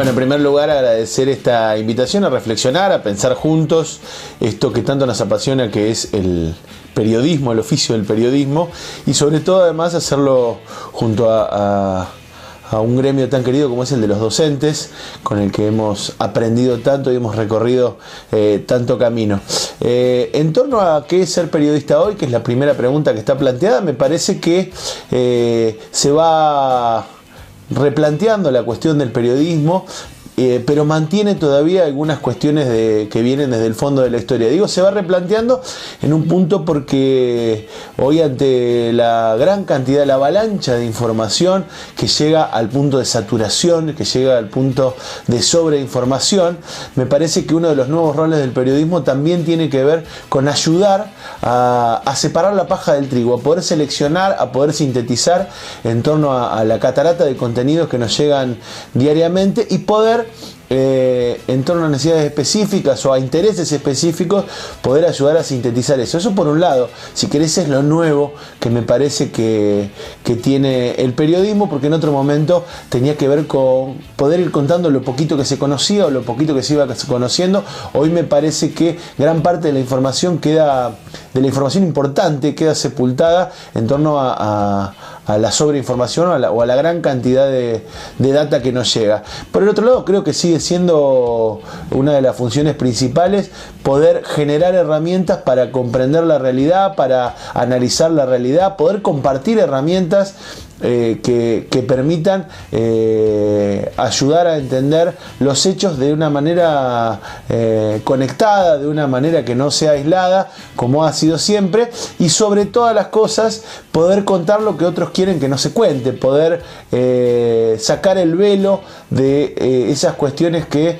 Bueno, en primer lugar agradecer esta invitación a reflexionar, a pensar juntos esto que tanto nos apasiona, que es el periodismo, el oficio del periodismo, y sobre todo además hacerlo junto a un gremio tan querido como es el de los docentes, con el que hemos aprendido tanto y hemos recorrido tanto camino. En torno a qué es ser periodista hoy, que es la primera pregunta que está planteada, me parece que se va replanteando la cuestión del periodismo, pero mantiene todavía algunas cuestiones que vienen desde el fondo de la historia. Digo, se va replanteando en un punto porque hoy, ante la gran cantidad, la avalancha de información que llega al punto de saturación, que llega al punto de sobreinformación, me parece que uno de los nuevos roles del periodismo también tiene que ver con ayudar a separar la paja del trigo, a poder seleccionar, a poder sintetizar en torno a la catarata de contenidos que nos llegan diariamente y poder, en torno a necesidades específicas o a intereses específicos, poder ayudar a sintetizar eso. Eso por un lado, si querés, es lo nuevo que me parece que tiene el periodismo, porque en otro momento tenía que ver con poder ir contando lo poquito que se conocía o lo poquito que se iba conociendo. Hoy me parece que gran parte de la información importante queda sepultada en torno a la sobreinformación o a la gran cantidad de data que nos llega. Por el otro lado, creo que sigue siendo una de las funciones principales poder generar herramientas para comprender la realidad, para analizar la realidad, poder compartir herramientas que permitan ayudar a entender los hechos de una manera conectada, de una manera que no sea aislada, como ha sido siempre, y sobre todas las cosas poder contar lo que otros quieren que no se cuente, poder sacar el velo de esas cuestiones que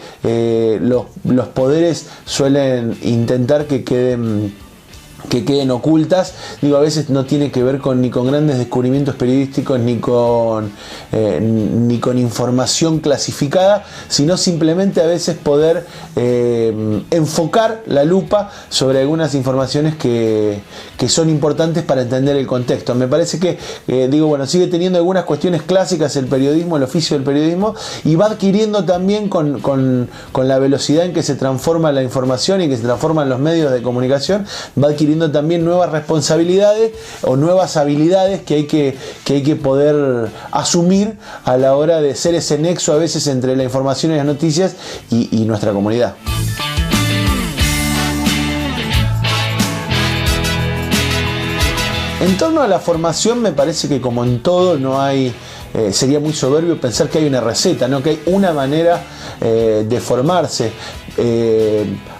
los poderes suelen intentar que queden ocultas. Digo, a veces no tiene que ver ni con grandes descubrimientos periodísticos ni con información clasificada, sino simplemente a veces poder enfocar la lupa sobre algunas informaciones que son importantes para entender el contexto. Me parece que sigue teniendo algunas cuestiones clásicas el periodismo, el oficio del periodismo, y va adquiriendo también con la velocidad en que se transforma la información y que se transforman los medios de comunicación, va adquiriendo también nuevas responsabilidades o nuevas habilidades que hay que poder asumir a la hora de ser ese nexo a veces entre la información y las noticias y nuestra comunidad. En torno a la formación, me parece que, como en todo, no hay sería muy soberbio pensar que hay una receta, ¿no? Que hay una manera de formarse.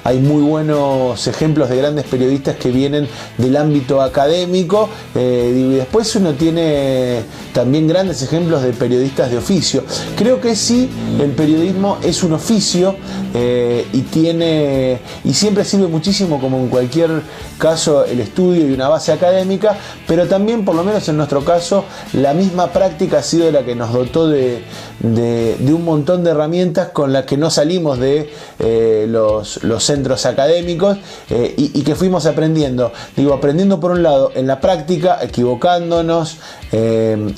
Hay muy buenos ejemplos de grandes periodistas que vienen del ámbito académico, y después uno tiene también grandes ejemplos de periodistas de oficio. Creo que sí, el periodismo es un oficio, y siempre sirve muchísimo, como en cualquier caso, el estudio y una base académica, pero también, por lo menos en nuestro caso, la misma práctica ha sido la que nos dotó de un montón de herramientas con las que no salimos de los centros académicos, y que fuimos aprendiendo. Aprendiendo por un lado en la práctica, equivocándonos,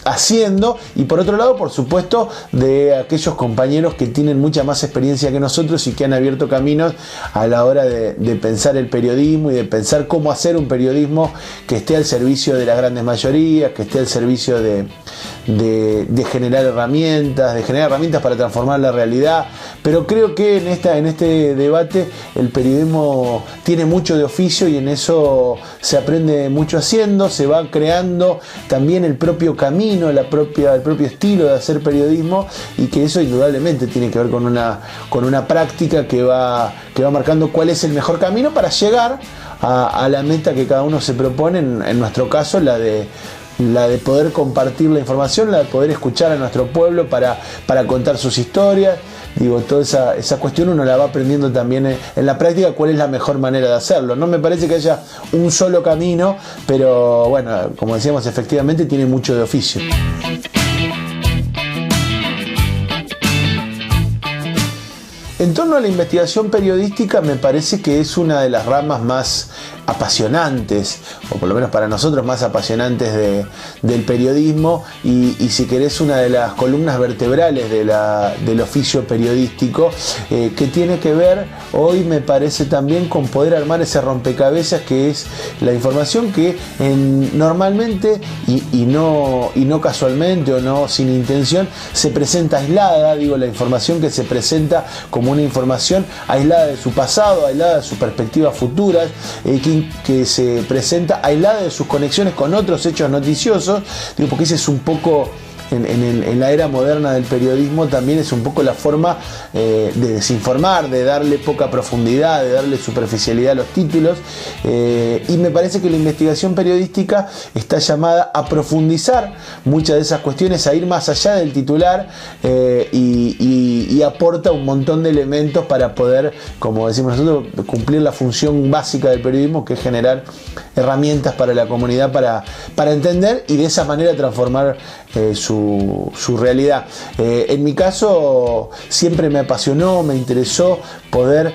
haciendo, y por otro lado, por supuesto, de aquellos compañeros que tienen mucha más experiencia que nosotros y que han abierto caminos a la hora de pensar el periodismo y de pensar cómo hacer un periodismo que esté al servicio de las grandes mayorías, que esté al servicio de generar herramientas, para transformar la realidad. Pero creo que en este debate el periodismo tiene mucho de oficio, y en eso se aprende mucho haciendo, se va creando también el propio camino, el propio estilo de hacer periodismo, y que eso indudablemente tiene que ver con una práctica que va marcando cuál es el mejor camino para llegar a la meta que cada uno se propone, en nuestro caso la de poder compartir la información, la de poder escuchar a nuestro pueblo para contar sus historias. Toda esa cuestión uno la va aprendiendo también en la práctica, cuál es la mejor manera de hacerlo. No me parece que haya un solo camino, pero bueno, como decíamos, efectivamente tiene mucho de oficio. En torno a la investigación periodística, me parece que es una de las ramas más apasionantes, o por lo menos para nosotros más apasionantes del periodismo, y si querés una de las columnas vertebrales del oficio periodístico, que tiene que ver hoy, me parece, también con poder armar ese rompecabezas que es la información que normalmente y no casualmente o no sin intención se presenta aislada. Digo, la información que se presenta como una información aislada de su pasado, aislada de sus perspectivas futuras, que se presenta aislada de sus conexiones con otros hechos noticiosos. Digo, porque ese es un poco, en la era moderna del periodismo, también es un poco la forma de desinformar, de darle poca profundidad, de darle superficialidad a los títulos, y me parece que la investigación periodística está llamada a profundizar muchas de esas cuestiones, a ir más allá del titular, y aporta un montón de elementos para poder, como decimos nosotros, cumplir la función básica del periodismo, que es generar herramientas para la comunidad para entender y de esa manera transformar su realidad. En mi caso siempre me apasionó, me interesó poder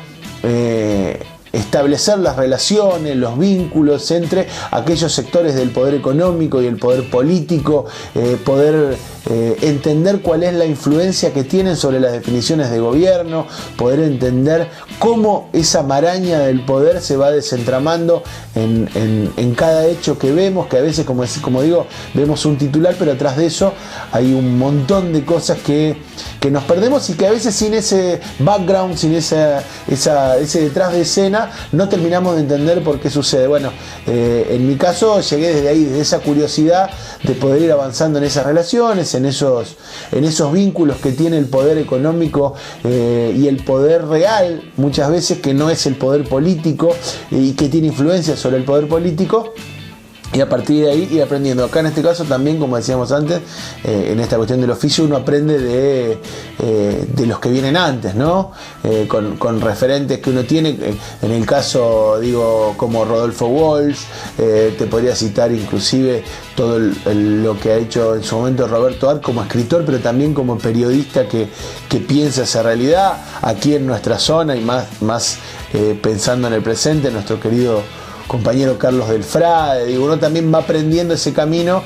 establecer las relaciones, los vínculos entre aquellos sectores del poder económico y el poder político, poder entender cuál es la influencia que tienen sobre las definiciones de gobierno, poder entender cómo esa maraña del poder se va desentramando en cada hecho que vemos, que a veces, como digo, vemos un titular, pero atrás de eso hay un montón de cosas que nos perdemos, y que a veces sin ese background, sin ese detrás de escena, no terminamos de entender por qué sucede. Bueno, en mi caso llegué desde ahí, desde esa curiosidad de poder ir avanzando en esas relaciones, en esos vínculos que tiene el poder económico y el poder real, muchas veces, que no es el poder político, y que tiene influencia sobre el poder político. Y a partir de ahí ir aprendiendo. Acá en este caso también, como decíamos antes, en esta cuestión del oficio, uno aprende de los que vienen antes, ¿no? Con referentes que uno tiene. En el caso, digo, como Rodolfo Walsh, te podría citar inclusive todo lo que ha hecho en su momento Roberto Arlt como escritor, pero también como periodista que piensa esa realidad aquí en nuestra zona, y más pensando en el presente, nuestro querido compañero Carlos del Frade. Digo, uno también va aprendiendo ese camino,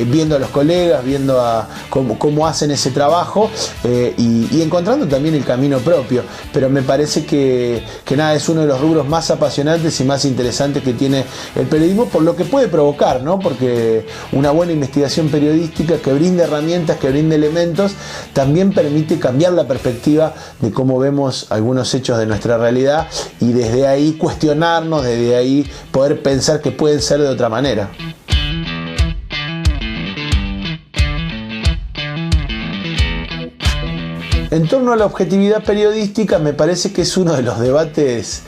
viendo a los colegas, viendo cómo hacen ese trabajo, y encontrando también el camino propio. Pero me parece que nada, es uno de los rubros más apasionantes y más interesantes que tiene el periodismo, por lo que puede provocar, ¿no? Porque una buena investigación periodística que brinde herramientas, que brinde elementos, también permite cambiar la perspectiva de cómo vemos algunos hechos de nuestra realidad, y desde ahí cuestionarnos, desde ahí poder pensar que pueden ser de otra manera. En torno a la objetividad periodística, me parece que es uno de los debates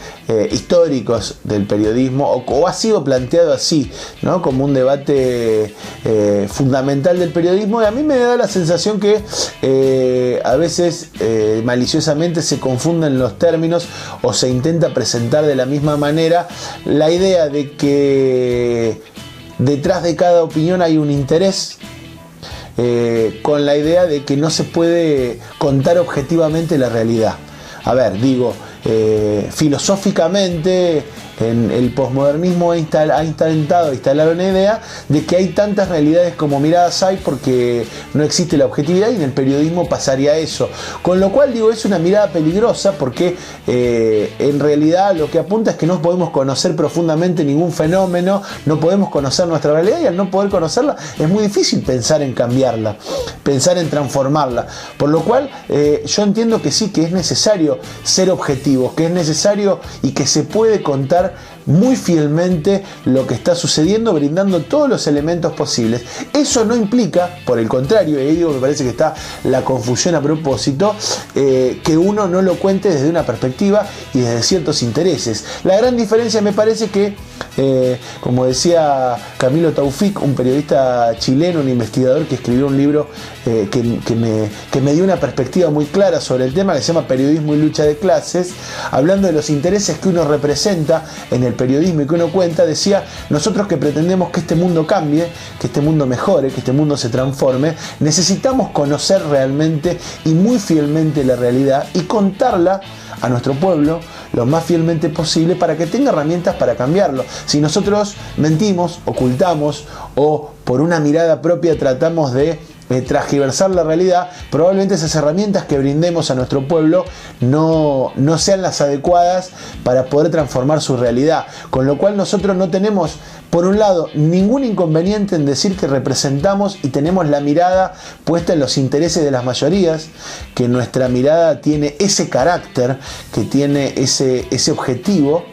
históricos del periodismo, o ha sido planteado así, ¿no? Como un debate fundamental del periodismo, y a mí me da la sensación que a veces maliciosamente se confunden los términos, o se intenta presentar de la misma manera la idea de que detrás de cada opinión hay un interés, con la idea de que no se puede contar objetivamente la realidad. A ver, digo, filosóficamente, en el posmodernismo ha intentado instalar una idea de que hay tantas realidades como miradas hay, porque no existe la objetividad, y en el periodismo pasaría eso. Con lo cual, digo, es una mirada peligrosa, porque en realidad lo que apunta es que no podemos conocer profundamente ningún fenómeno, no podemos conocer nuestra realidad, y al no poder conocerla es muy difícil pensar en cambiarla, pensar en transformarla. Por lo cual yo entiendo que sí, que es necesario ser objetivos, que es necesario y que se puede contar muy fielmente lo que está sucediendo, brindando todos los elementos posibles. Eso no implica, por el contrario, y ahí digo, me parece que está la confusión a propósito, que uno no lo cuente desde una perspectiva y desde ciertos intereses. La gran diferencia, me parece que, como decía Camilo Taufik, un periodista chileno, un investigador que escribió un libro que me dio una perspectiva muy clara sobre el tema, que se llama Periodismo y lucha de clases, hablando de los intereses que uno representa en el periodismo y que uno cuenta, decía: nosotros que pretendemos que este mundo cambie, que este mundo mejore, que este mundo se transforme, necesitamos conocer realmente y muy fielmente la realidad, y contarla a nuestro pueblo, lo más fielmente posible para que tenga herramientas para cambiarlo. Si nosotros mentimos, ocultamos o por una mirada propia tratamos de transgiversar la realidad, probablemente esas herramientas que brindemos a nuestro pueblo no sean las adecuadas para poder transformar su realidad. Con lo cual nosotros no tenemos, por un lado, ningún inconveniente en decir que representamos y tenemos la mirada puesta en los intereses de las mayorías, que nuestra mirada tiene ese carácter, que tiene ese objetivo,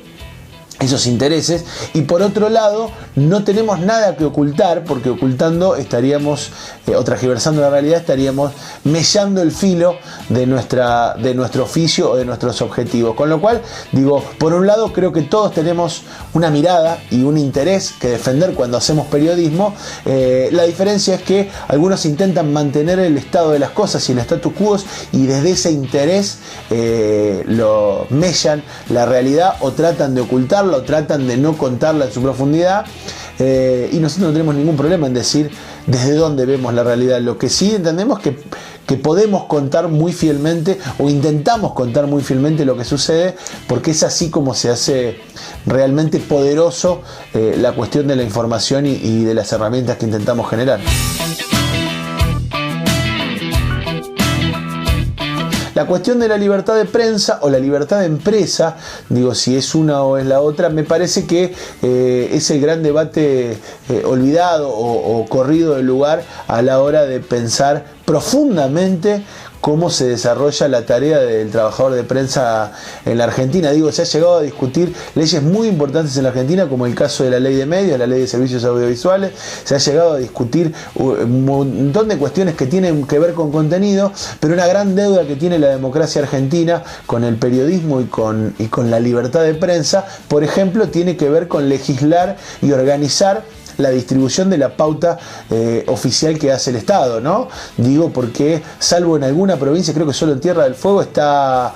esos intereses, y por otro lado no tenemos nada que ocultar, porque ocultando estaríamos o transgiversando la realidad, estaríamos mellando el filo de nuestro oficio o de nuestros objetivos. Con lo cual, digo, por un lado creo que todos tenemos una mirada y un interés que defender cuando hacemos periodismo. La diferencia es que algunos intentan mantener el estado de las cosas y el status quo, y desde ese interés lo mellan la realidad o tratan de ocultarla o tratan de no contarla en su profundidad. Y nosotros no tenemos ningún problema en decir desde dónde vemos la realidad. Lo que sí entendemos que podemos contar muy fielmente, o intentamos contar muy fielmente lo que sucede, porque es así como se hace realmente poderoso la cuestión de la información y de las herramientas que intentamos generar. La cuestión de la libertad de prensa o la libertad de empresa, digo, si es una o es la otra, me parece que es el gran debate olvidado o corrido del lugar a la hora de pensar profundamente cómo se desarrolla la tarea del trabajador de prensa en la Argentina. Digo, se ha llegado a discutir leyes muy importantes en la Argentina, como el caso de la ley de medios, la ley de servicios audiovisuales. Se ha llegado a discutir un montón de cuestiones que tienen que ver con contenido, pero una gran deuda que tiene la democracia argentina con el periodismo y con la libertad de prensa, por ejemplo, tiene que ver con legislar y organizar la distribución de la pauta oficial que hace el Estado, ¿no? Digo porque, salvo en alguna provincia, creo que solo en Tierra del Fuego está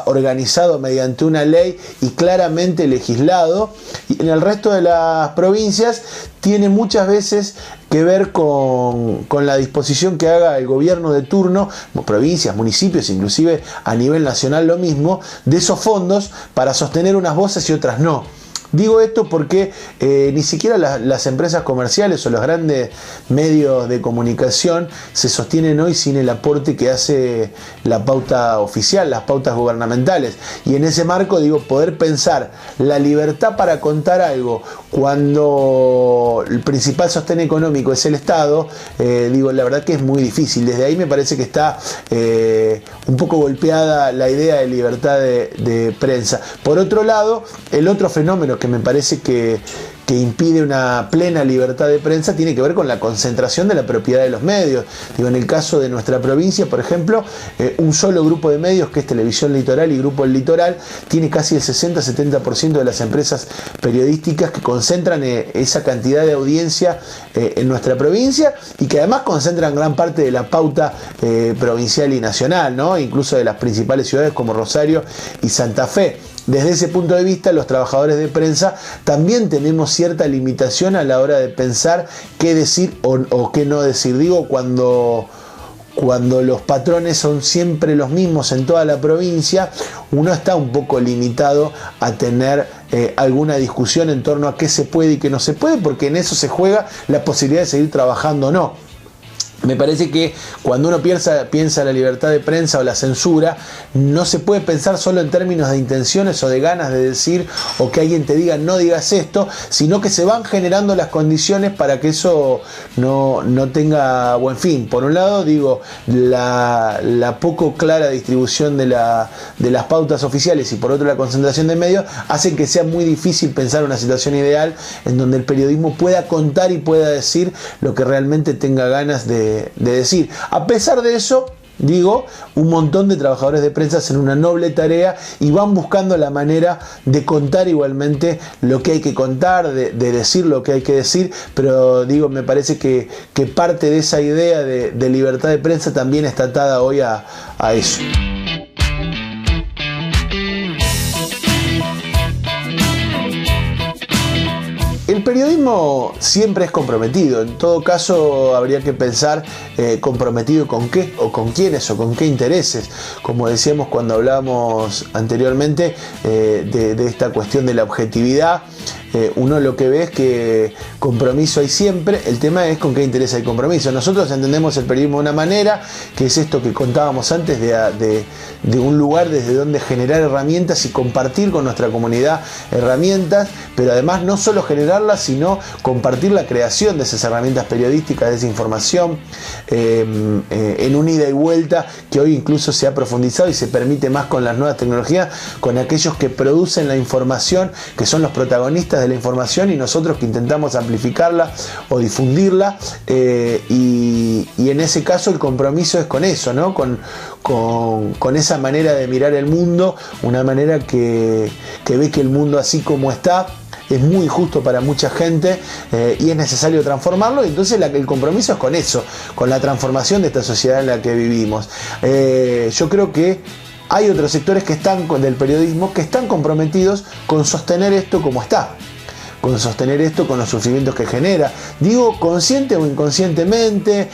organizado mediante una ley y claramente legislado, y en el resto de las provincias tiene muchas veces que ver con la disposición que haga el gobierno de turno, provincias, municipios, inclusive a nivel nacional lo mismo, de esos fondos para sostener unas voces y otras no. Digo esto porque ni siquiera las empresas comerciales o los grandes medios de comunicación se sostienen hoy sin el aporte que hace la pauta oficial, las pautas gubernamentales. Y en ese marco, digo, poder pensar la libertad para contar algo cuando el principal sostén económico es el Estado, digo, la verdad que es muy difícil. Desde ahí me parece que está un poco golpeada la idea de libertad de prensa. Por otro lado, el otro fenómeno que me parece que impide una plena libertad de prensa tiene que ver con la concentración de la propiedad de los medios. Digo, en el caso de nuestra provincia, por ejemplo, un solo grupo de medios, que es Televisión Litoral y Grupo El Litoral, tiene casi el 60-70% de las empresas periodísticas que concentran esa cantidad de audiencia en nuestra provincia, y que además concentran gran parte de la pauta provincial y nacional, ¿no? Incluso de las principales ciudades como Rosario y Santa Fe. Desde ese punto de vista, los trabajadores de prensa también tenemos cierta limitación a la hora de pensar qué decir o qué no decir. Digo, cuando los patrones son siempre los mismos en toda la provincia, uno está un poco limitado a tener alguna discusión en torno a qué se puede y qué no se puede, porque en eso se juega la posibilidad de seguir trabajando o no. Me parece que cuando uno piensa la libertad de prensa o la censura, no se puede pensar solo en términos de intenciones o de ganas de decir, o que alguien te diga no digas esto, sino que se van generando las condiciones para que eso no tenga buen fin. Por un lado, digo, la poco clara distribución de las pautas oficiales, y por otro la concentración de medios, hacen que sea muy difícil pensar una situación ideal en donde el periodismo pueda contar y pueda decir lo que realmente tenga ganas de decir. A pesar de eso, digo, un montón de trabajadores de prensa hacen una noble tarea y van buscando la manera de contar igualmente lo que hay que contar, de decir lo que hay que decir, pero digo, me parece que parte de esa idea de libertad de prensa también está atada hoy a eso. El periodismo siempre es comprometido. En todo caso, habría que pensar comprometido con qué, o con quiénes, o con qué intereses. Como decíamos cuando hablábamos anteriormente de esta cuestión de la objetividad, uno lo que ve es que compromiso hay siempre, el tema es con qué interés hay compromiso. Nosotros entendemos el periodismo de una manera, que es esto que contábamos antes, de un lugar desde donde generar herramientas y compartir con nuestra comunidad herramientas, pero además no solo generarlas, sino compartir la creación de esas herramientas periodísticas, de esa información, en un ida y vuelta que hoy incluso se ha profundizado y se permite más con las nuevas tecnologías, con aquellos que producen la información, que son los protagonistas de la información, y nosotros que intentamos amplificarla o difundirla, y en ese caso el compromiso es con eso, ¿no? Con esa manera de mirar el mundo, una manera que ve que el mundo así como está es muy injusto para mucha gente, y es necesario transformarlo, y entonces el compromiso es con eso, con la transformación de esta sociedad en la que vivimos. Yo creo que hay otros sectores que están del periodismo que están comprometidos con sostener esto como está, con sostener esto con los sufrimientos que genera. Digo, consciente o inconscientemente,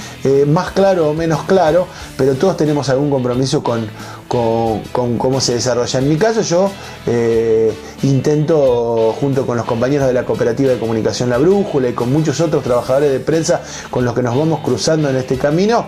más claro o menos claro, pero todos tenemos algún compromiso con cómo se desarrolla. En mi caso, yo intento, junto con los compañeros de la Cooperativa de Comunicación La Brújula y con muchos otros trabajadores de prensa con los que nos vamos cruzando en este camino,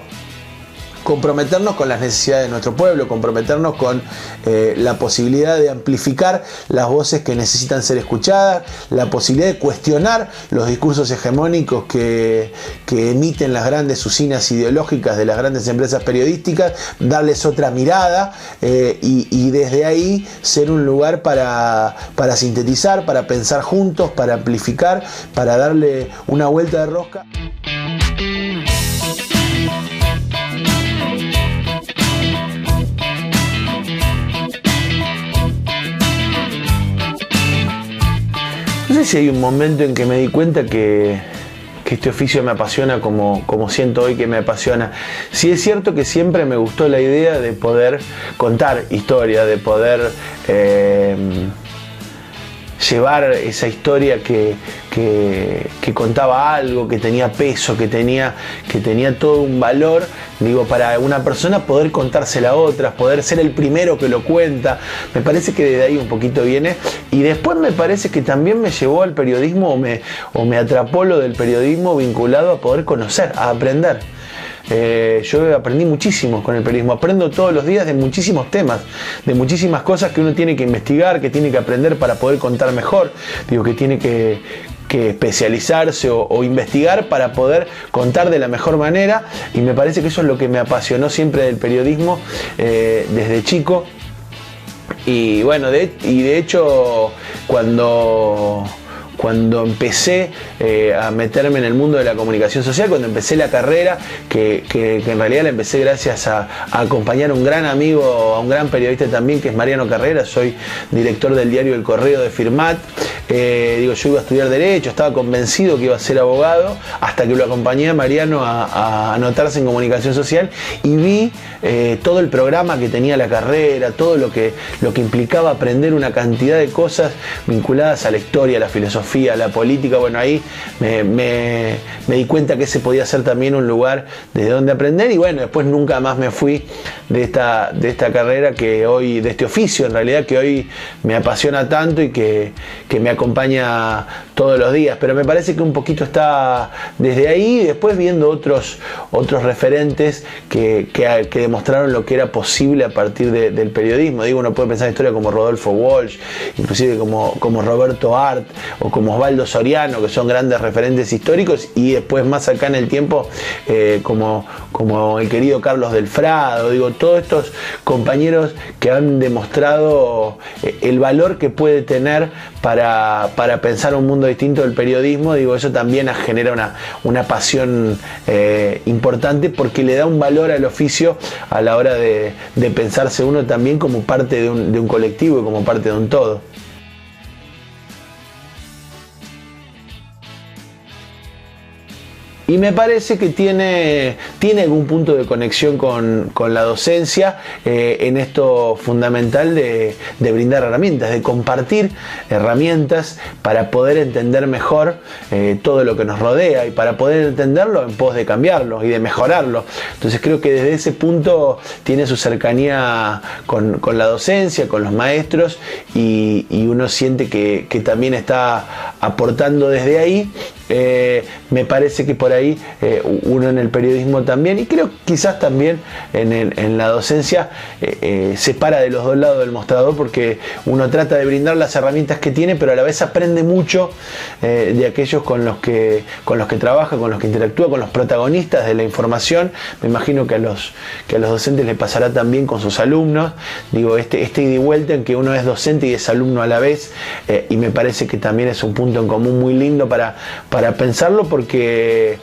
comprometernos con las necesidades de nuestro pueblo, comprometernos con la posibilidad de amplificar las voces que necesitan ser escuchadas, la posibilidad de cuestionar los discursos hegemónicos que emiten las grandes usinas ideológicas de las grandes empresas periodísticas, darles otra mirada, y desde ahí ser un lugar para sintetizar, para pensar juntos, para amplificar, para darle una vuelta de rosca. No sé si hay un momento en que me di cuenta que este oficio me apasiona como siento hoy que me apasiona. Sí es cierto que siempre me gustó la idea de poder contar historia, de poder llevar esa historia que contaba algo, que tenía peso, que tenía todo un valor, digo, para una persona poder contársela a otras, poder ser el primero que lo cuenta. Me parece que desde ahí un poquito viene, y después me parece que también me llevó al periodismo, o me atrapó lo del periodismo vinculado a poder conocer, a aprender. Yo aprendí muchísimo con el periodismo, aprendo todos los días de muchísimos temas, de muchísimas cosas que uno tiene que investigar, que tiene que aprender para poder contar mejor, digo, que tiene que especializarse o investigar para poder contar de la mejor manera, y me parece que eso es lo que me apasionó siempre del periodismo desde chico. Y bueno, de hecho cuando empecé a meterme en el mundo de la comunicación social, cuando empecé la carrera, que en realidad la empecé gracias a acompañar a un gran amigo, a un gran periodista también, que es Mariano Carrera. Soy director del diario El Correo de Firmat. Yo iba a estudiar Derecho, estaba convencido que iba a ser abogado, hasta que lo acompañé a Mariano a anotarse en comunicación social, y vi todo el programa que tenía la carrera, todo lo que implicaba aprender una cantidad de cosas vinculadas a la historia, a la filosofía, a la política. Bueno, ahí me di cuenta que ese podía ser también un lugar desde donde aprender, y bueno, después nunca más me fui de esta carrera de este oficio en realidad, que hoy me apasiona tanto y que me acompaña todos los días. Pero me parece que un poquito está desde ahí, y después viendo otros referentes que demostraron lo que era posible a partir del periodismo. Digo, uno puede pensar en historia como Rodolfo Walsh, inclusive como Roberto Art o como Osvaldo Soriano, que son grandes referentes históricos, y después más acá en el tiempo como el querido Carlos Delfrado. Digo, todos estos compañeros que han demostrado el valor que puede tener para pensar un mundo distinto del periodismo. Digo, eso también genera una pasión importante, porque le da un valor al oficio a la hora de pensarse uno también como parte de un colectivo y como parte de un todo. Y me parece que tiene algún punto de conexión con la docencia en esto fundamental de brindar herramientas, de compartir herramientas para poder entender mejor todo lo que nos rodea y para poder entenderlo en pos de cambiarlo y de mejorarlo. Entonces creo que desde ese punto tiene su cercanía con la docencia, con los maestros, y uno siente que también está aportando desde ahí. Me parece que por ahí uno en el periodismo también, y creo quizás también en la docencia, se para de los dos lados del mostrador, porque uno trata de brindar las herramientas que tiene, pero a la vez aprende mucho de aquellos con los que trabaja, con los que interactúa, con los protagonistas de la información. Me imagino que a los docentes les pasará también con sus alumnos. Digo, este ida y vuelta en que uno es docente y es alumno a la vez, y me parece que también es un punto en común muy lindo para pensarlo, porque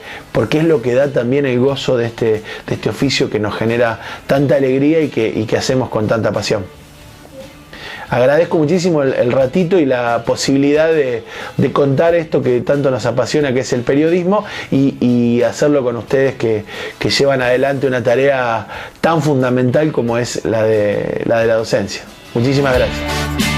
es lo que da también el gozo de este oficio que nos genera tanta alegría y que hacemos con tanta pasión. Agradezco muchísimo el ratito y la posibilidad de contar esto que tanto nos apasiona, que es el periodismo, y hacerlo con ustedes que llevan adelante una tarea tan fundamental como es la de la docencia. Muchísimas gracias.